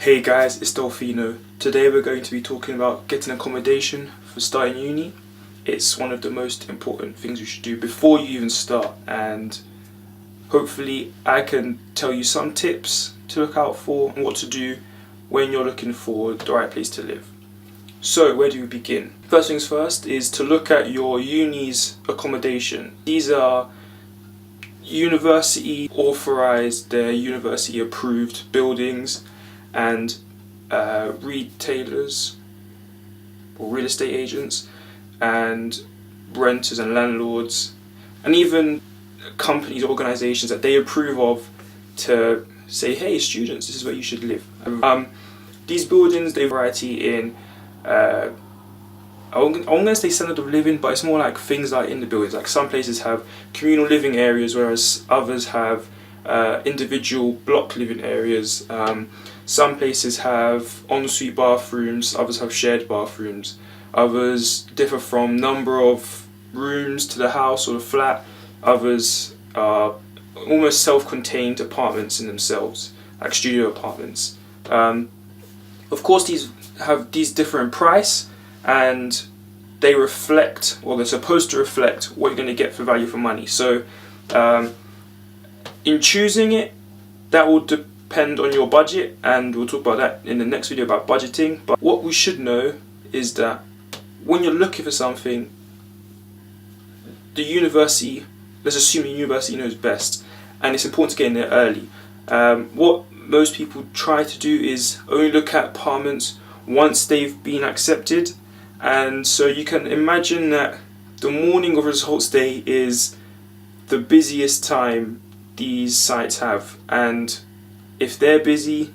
Hey guys, it's Dolphino. Today we're going to be talking about getting accommodation for starting uni. It's one of the most important things you should do before you even start, and hopefully I can tell you some tips to look out for and what to do when you're looking for the right place to live. So where do we begin? First things first is to look at your uni's accommodation. These are university authorized, they're university approved buildings, and retailers or real estate agents and renters and landlords and even companies, organizations that they approve of to say, hey students, this is where you should live. These buildings, they variety in I won't say standard of living, but it's more like things like in the buildings. Like some places have communal living areas, whereas others have individual block living areas. Some places have ensuite bathrooms, others have shared bathrooms. Others differ from number of rooms to the house or the flat. Others are almost self-contained apartments in themselves, like studio apartments. Of course, these have these different price, and they reflect, or they're supposed to reflect, what you're going to get for value for money. So in choosing it, that will depend on your budget, and we'll talk about that in the next video about budgeting. But what we should know is that when you're looking for something, the university, let's assume the university knows best, and it's important to get in there early. What most people try to do is only look at apartments once they've been accepted, and so you can imagine that the morning of results day is the busiest time these sites have, and if they're busy,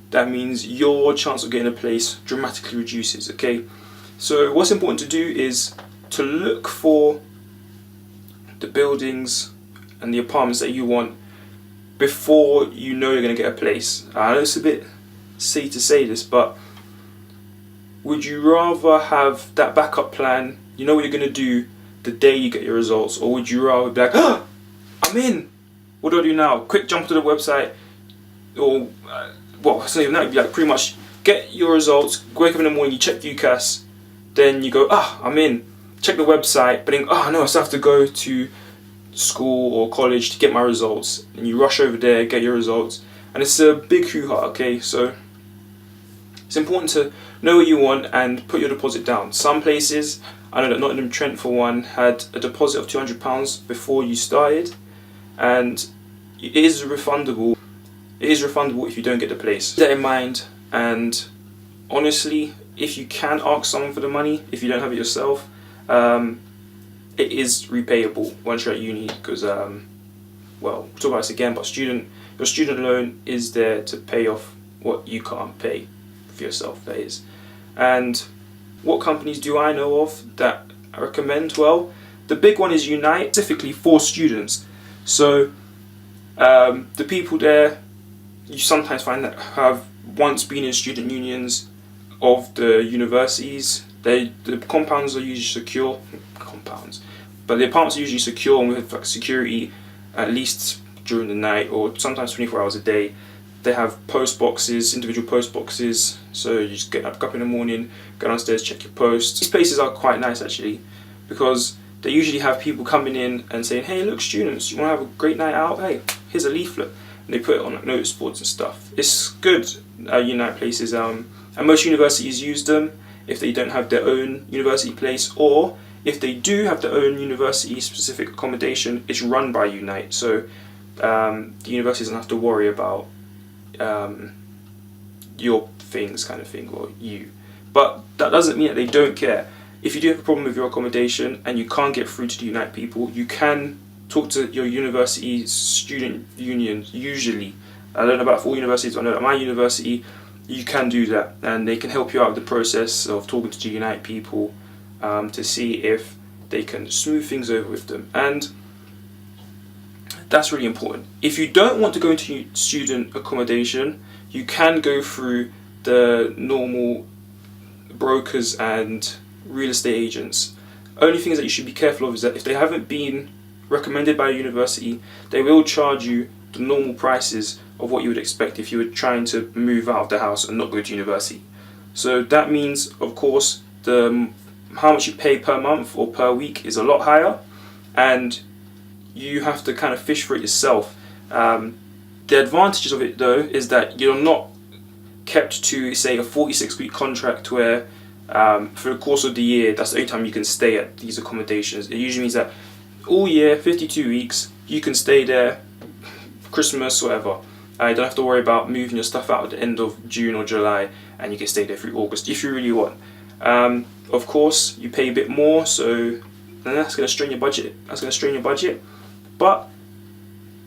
that means your chance of getting a place dramatically reduces. Okay, so what's important to do is to look for the buildings and the apartments that you want before you know you're going to get a place. I know it's a bit silly to say this, but would you rather have that backup plan, you know what you're going to do the day you get your results, or would you rather be like, ah, I'm in, what do I do now? Quick jump to the website, or well, it's not even that, you'd be like, pretty much get your results, wake up in the morning, you check UCAS, then you go, I'm in, check the website, but then, no, I still have to go to school or college to get my results, and you rush over there, get your results, and it's a big hoo-ha. Okay, so it's important to know what you want and put your deposit down. Some places, I know that Nottingham Trent for one had a deposit of £200 before you started, and it is refundable. It is refundable if you don't get the place. Keep that in mind, and honestly, if you can ask someone for the money, if you don't have it yourself, it is repayable once you're at uni, because well, we'll talk about this again, but your student loan is there to pay off what you can't pay for yourself, that is. And what companies do I know of that I recommend? Well, the big one is Unite, specifically for students. So the people there, you sometimes find that have once been in student unions of the universities. The compounds are usually secure, but the apartments are usually secure and with like security at least during the night, or sometimes 24 hours a day. They have post boxes, individual post boxes, so you just get up in the morning, go downstairs, check your posts. These places are quite nice actually, because they usually have people coming in and saying, hey look students, you want to have a great night out? Hey, here's a leaflet. And they put it on like notice boards and stuff. It's good, Unite places, and most universities use them if they don't have their own university place, or if they do have their own university specific accommodation, it's run by Unite, so the university doesn't have to worry about your things kind of thing, or you. But that doesn't mean that they don't care. If you do have a problem with your accommodation and you can't get through to the Unite people, you can talk to your university student unions. Usually, I don't know about all universities, but I know at my university you can do that, and they can help you out with the process of talking to the Unite people to see if they can smooth things over with them. And that's really important. If you don't want to go into student accommodation, you can go through the normal brokers and real estate agents. Only things that you should be careful of is that if they haven't been recommended by a university, they will charge you the normal prices of what you would expect if you were trying to move out of the house and not go to university. So that means, of course, how much you pay per month or per week is a lot higher, and you have to kind of fish for it yourself. The advantages of it, though, is that you're not kept to, say, a 46-week contract where for the course of the year, that's the only time you can stay at these accommodations. It usually means that all year, 52 weeks, you can stay there, Christmas, whatever. You don't have to worry about moving your stuff out at the end of June or July, and you can stay there through August if you really want. Of course, you pay a bit more, so that's going to strain your budget. But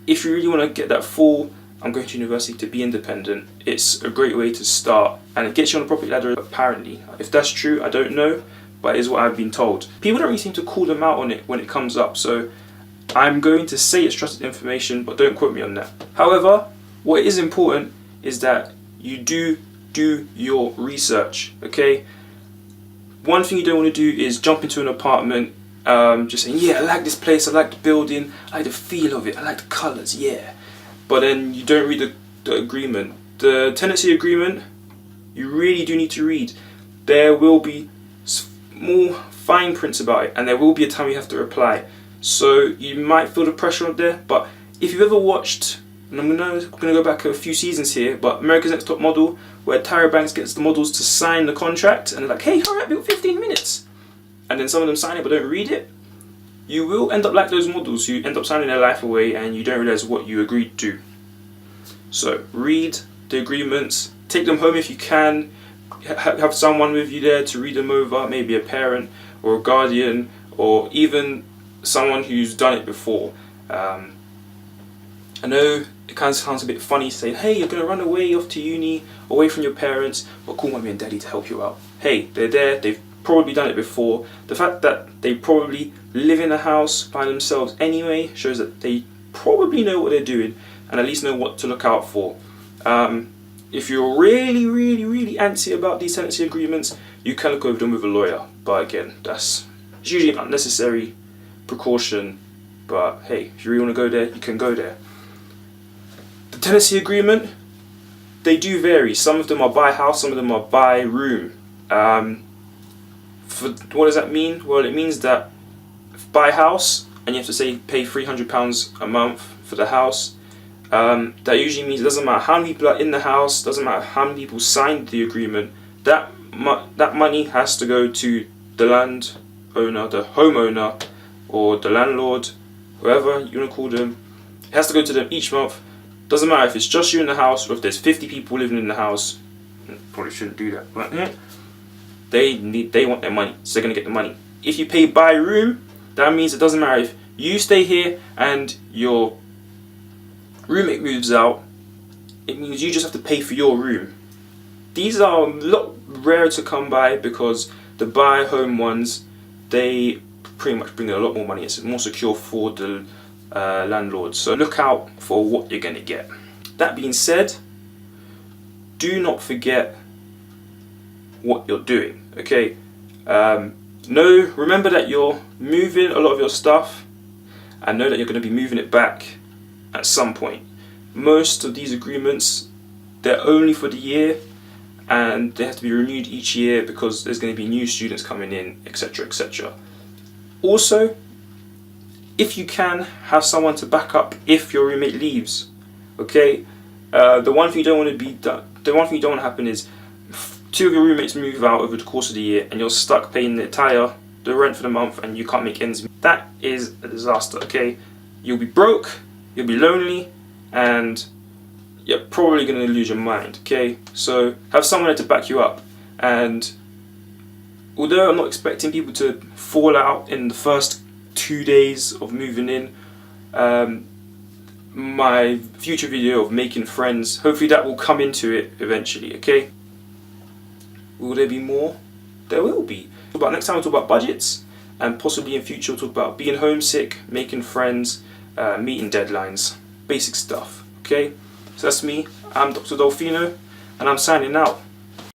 if you really want to get that full, I'm going to university to be independent, it's a great way to start, and it gets you on the property ladder apparently. If that's true, I don't know, but it is what I've been told. People don't really seem to call them out on it when it comes up, so I'm going to say it's trusted information, but don't quote me on that. However, what is important is that you do your research, okay? One thing you don't want to do is jump into an apartment just saying, yeah, I like this place, I like the building, I like the feel of it, I like the colours, yeah. But then you don't read the agreement. The tenancy agreement, you really do need to read. There will be more fine prints about it, and there will be a time you have to reply. So you might feel the pressure on there, but if you've ever watched, and I'm gonna go back a few seasons here, but America's Next Top Model, where Tyra Banks gets the models to sign the contract, and they're like, hey, hurry up, you've got 15 minutes. And then some of them sign it but don't read it. You will end up like those models who end up signing their life away and you don't realise what you agreed to. So read the agreements, take them home if you can, have someone with you there to read them over, maybe a parent or a guardian or even someone who's done it before. I know it kind of sounds a bit funny saying, hey, you're going to run away off to uni, away from your parents, but call mommy and daddy to help you out. Hey, they're there, they've probably done it before. The fact that they probably live in a house by themselves anyway shows that they probably know what they're doing and at least know what to look out for. If you're really antsy about these tenancy agreements, you can look over them with a lawyer, but again, it's usually an unnecessary precaution, but hey, if you really want to go there, you can go there. The tenancy agreement, they do vary. Some of them are by house, some of them are by room. What does that mean? Well, it means that by house, and you have to say pay £300 a month for the house, that usually means it doesn't matter how many people are in the house, doesn't matter how many people signed the agreement, that money has to go to the landowner, the homeowner, or the landlord, whoever you want to call them. It has to go to them each month. Doesn't matter if it's just you in the house or if there's 50 people living in the house. Probably shouldn't do that, but yeah. They want their money, so they're going to get the money. If you pay by room, that means it doesn't matter if you stay here and your roommate moves out, it means you just have to pay for your room. These are a lot rare to come by because the buy home ones, they pretty much bring in a lot more money. It's more secure for the landlord. So look out for what you're going to get. That being said, do not forget what you're doing. Okay, remember that you're moving a lot of your stuff, and know that you're going to be moving it back at some point. Most of these agreements, they're only for the year, and they have to be renewed each year because there's going to be new students coming in, etc, etc. Also, if you can, have someone to back up if your roommate leaves. Okay, the one thing you don't want to happen is two of your roommates move out over the course of the year and you're stuck paying the rent for the month and you can't make ends meet. That is a disaster, okay? You'll be broke, you'll be lonely, and you're probably going to lose your mind, okay? So have someone there to back you up. And although I'm not expecting people to fall out in the first 2 days of moving in, my future video of making friends, hopefully that will come into it eventually, okay? Will there be more? There will be. Next time we'll talk about budgets, and possibly in future we'll talk about being homesick, making friends, meeting deadlines, basic stuff, okay? So that's me, I'm Dr. Dolfino, and I'm signing out.